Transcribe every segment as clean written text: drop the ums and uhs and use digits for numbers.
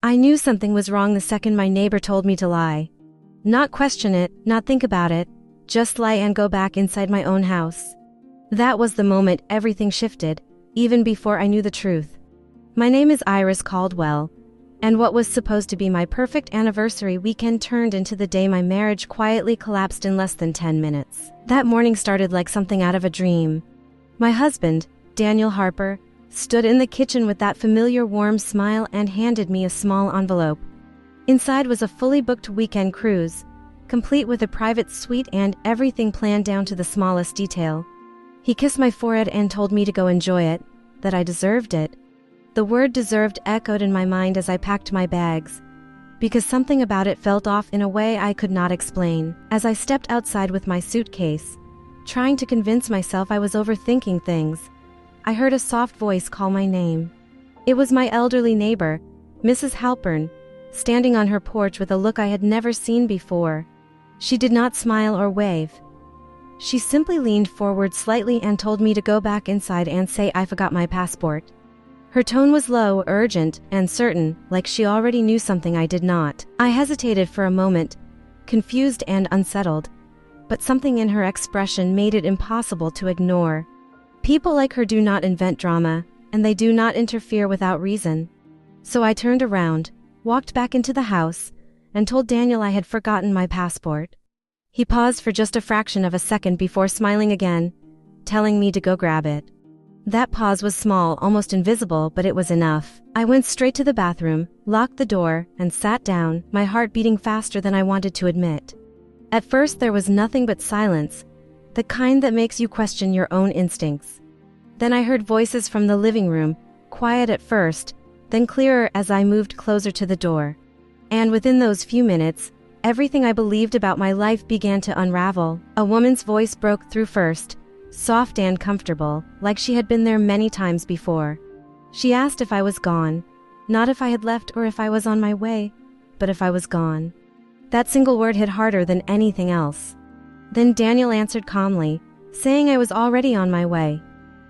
I knew something was wrong the second my neighbor told me to lie. Not question it, not think about it, just lie and go back inside my own house. That was the moment everything shifted, even before I knew the truth. My name is Iris Caldwell, and what was supposed to be my perfect anniversary weekend turned into the day my marriage quietly collapsed in less than 10 minutes. That morning started like something out of a dream. My husband, Daniel Harper, stood in the kitchen with that familiar warm smile and handed me a small envelope. Inside was a fully booked weekend cruise, complete with a private suite and everything planned down to the smallest detail. He kissed my forehead and told me to go enjoy it, that I deserved it. The word deserved echoed in my mind as I packed my bags, because something about it felt off in a way I could not explain. As I stepped outside with my suitcase, trying to convince myself I was overthinking things, I heard a soft voice call my name. It was my elderly neighbor, Mrs. Halpern, standing on her porch with a look I had never seen before. She did not smile or wave. She simply leaned forward slightly and told me to go back inside and say I forgot my passport. Her tone was low, urgent, and certain, like she already knew something I did not. I hesitated for a moment, confused and unsettled, but something in her expression made it impossible to ignore. People like her do not invent drama, and they do not interfere without reason. So I turned around, walked back into the house, and told Daniel I had forgotten my passport. He paused for just a fraction of a second before smiling again, telling me to go grab it. That pause was small, almost invisible, but it was enough. I went straight to the bathroom, locked the door, and sat down, my heart beating faster than I wanted to admit. At first there was nothing but silence, the kind that makes you question your own instincts. Then I heard voices from the living room, quiet at first, then clearer as I moved closer to the door. And within those few minutes, everything I believed about my life began to unravel. A woman's voice broke through first, soft and comfortable, like she had been there many times before. She asked if I was gone, not if I had left or if I was on my way, but if I was gone. That single word hit harder than anything else. Then Daniel answered calmly, saying I was already on my way.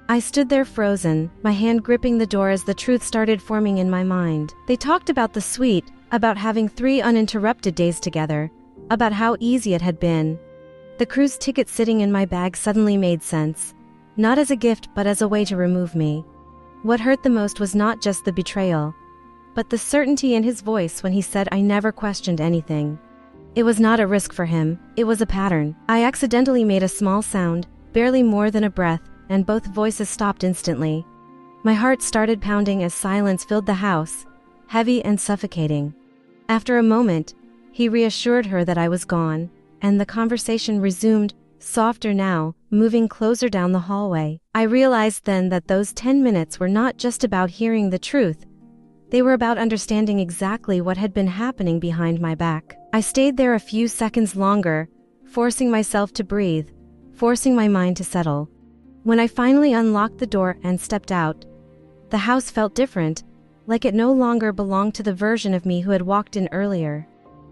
I stood there frozen, my hand gripping the door as the truth started forming in my mind. They talked about the suite, about having 3 uninterrupted days together, about how easy it had been. The cruise ticket sitting in my bag suddenly made sense, not as a gift but as a way to remove me. What hurt the most was not just the betrayal, but the certainty in his voice when he said I never questioned anything. It was not a risk for him, it was a pattern. I accidentally made a small sound, barely more than a breath, and both voices stopped instantly. My heart started pounding as silence filled the house, heavy and suffocating. After a moment, he reassured her that I was gone, and the conversation resumed, softer now, moving closer down the hallway. I realized then that those 10 minutes were not just about hearing the truth. They were about understanding exactly what had been happening behind my back. I stayed there a few seconds longer, forcing myself to breathe, forcing my mind to settle. When I finally unlocked the door and stepped out, the house felt different, like it no longer belonged to the version of me who had walked in earlier.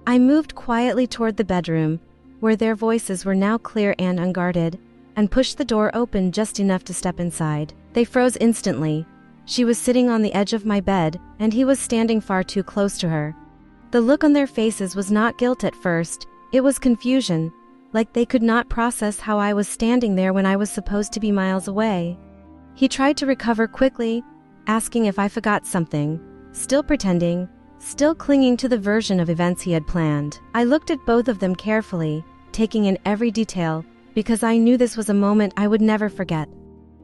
I moved quietly toward the bedroom, where their voices were now clear and unguarded, and pushed the door open just enough to step inside. They froze instantly. She was sitting on the edge of my bed, and he was standing far too close to her. The look on their faces was not guilt at first, it was confusion, like they could not process how I was standing there when I was supposed to be miles away. He tried to recover quickly, asking if I forgot something, still pretending, still clinging to the version of events he had planned. I looked at both of them carefully, taking in every detail, because I knew this was a moment I would never forget.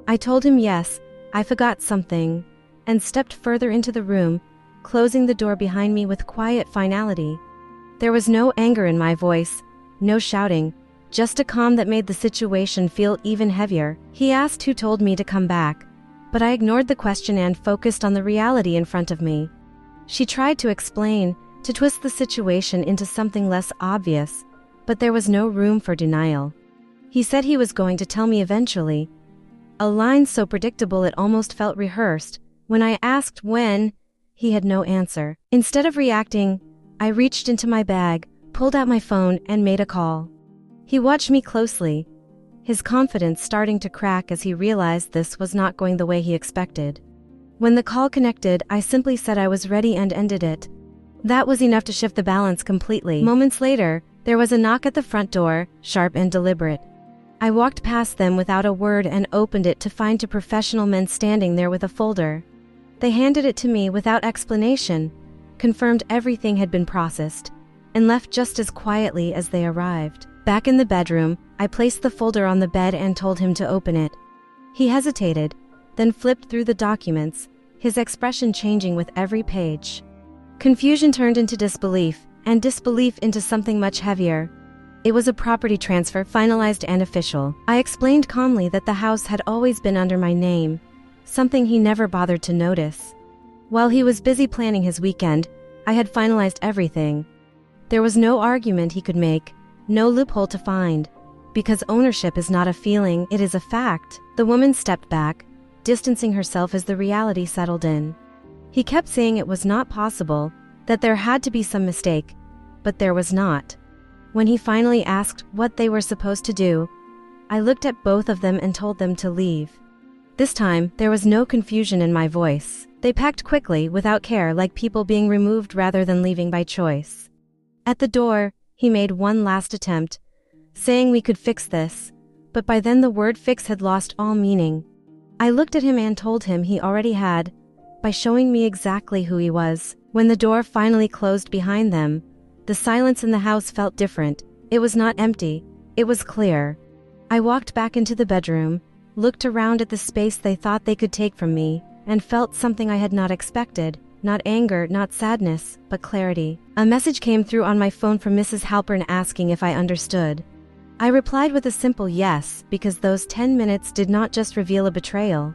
I told him yes, I forgot something, and stepped further into the room, closing the door behind me with quiet finality. There was no anger in my voice, no shouting, just a calm that made the situation feel even heavier. He asked who told me to come back, but I ignored the question and focused on the reality in front of me. She tried to explain, to twist the situation into something less obvious, but there was no room for denial. He said he was going to tell me eventually, a line so predictable it almost felt rehearsed. When I asked when, he had no answer. Instead of reacting, I reached into my bag, pulled out my phone, and made a call. He watched me closely, his confidence starting to crack as he realized this was not going the way he expected. When the call connected, I simply said I was ready and ended it, That was enough to shift the balance completely. Moments later, there was a knock at the front door, sharp and deliberate. I walked past them without a word and opened it to find two professional men standing there with a folder. They handed it to me without explanation, confirmed everything had been processed, and left just as quietly as they arrived. Back in the bedroom, I placed the folder on the bed and told him to open it. He hesitated, then flipped through the documents, his expression changing with every page. Confusion turned into disbelief, and disbelief into something much heavier. It was a property transfer, finalized and official. I explained calmly that the house had always been under my name, something he never bothered to notice. While he was busy planning his weekend, I had finalized everything. There was no argument he could make, no loophole to find, because ownership is not a feeling, it is a fact. The woman stepped back, distancing herself as the reality settled in. He kept saying it was not possible, that there had to be some mistake, but there was not. When he finally asked what they were supposed to do, I looked at both of them and told them to leave. This time, there was no confusion in my voice. They packed quickly, without care, like people being removed rather than leaving by choice. At the door, he made one last attempt, saying we could fix this, but by then the word fix had lost all meaning. I looked at him and told him he already had, by showing me exactly who he was. When the door finally closed behind them, the silence in the house felt different. It was not empty, it was clear. I walked back into the bedroom, looked around at the space they thought they could take from me, and felt something I had not expected. Not anger, not sadness, but clarity. A message came through on my phone from Mrs. Halpern asking if I understood. I replied with a simple yes, because those 10 minutes did not just reveal a betrayal.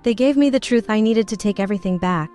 They gave me the truth I needed to take everything back.